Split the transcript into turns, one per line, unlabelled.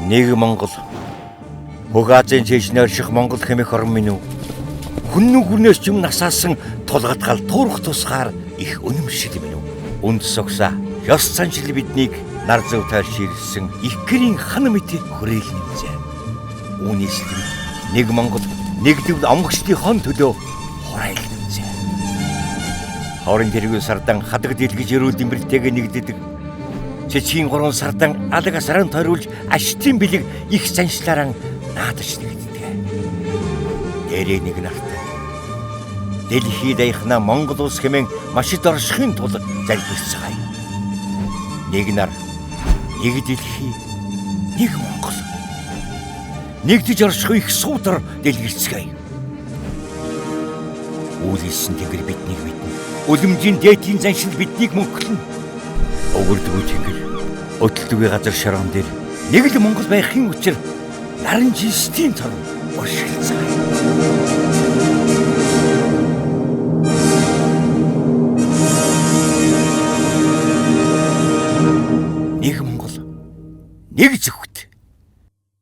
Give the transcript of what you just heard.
Нэг Монгол. Хөг Азийн цэежнэр шиг Монгол хэмээх орн минь үү? Хүн нүгнээс ч юм насаасан тулгатгал туурах тусгаар их үнэмшил минь үү? Үндэс огсаа ёс заншил биднийг нар зөв тайлширлсэн их гэрийн хан мэт хүрээл нэмжээ. Үүнээс л нэг Монгол нэгдвэл омгчлын төлөө хурайл нэмжээ. Хорин тэргүй сардан хадаг дэлгэж өрөөл дэмбэртэйгээ нэгддэг. Цэцгийн 3 сардан алга саран тойруулж аштын бэлэг их заншлаараа наадаж нэгддэг. Дээрээ нэг нартай. Дэлхийд даяхна Монгол улс хэмээн машид оршихын тулд залбирцгаая. Нэг нар, нэг дэлхий, нэг Монгол. Нэгдэж орших их суудар дэлгэрцгаая. Үүлсэн тэнгэр биднийг мэднэ. Үлэмжийн дээдийн заншил биднийг мөнхлөн. Өгөрдгөө тэнгэр, өтөлдөгөө газар шороон дээр нэг л Монгол байхын учир наран жистийн цор уршилцгаая. Нэг Монгол, нэг зөвхөн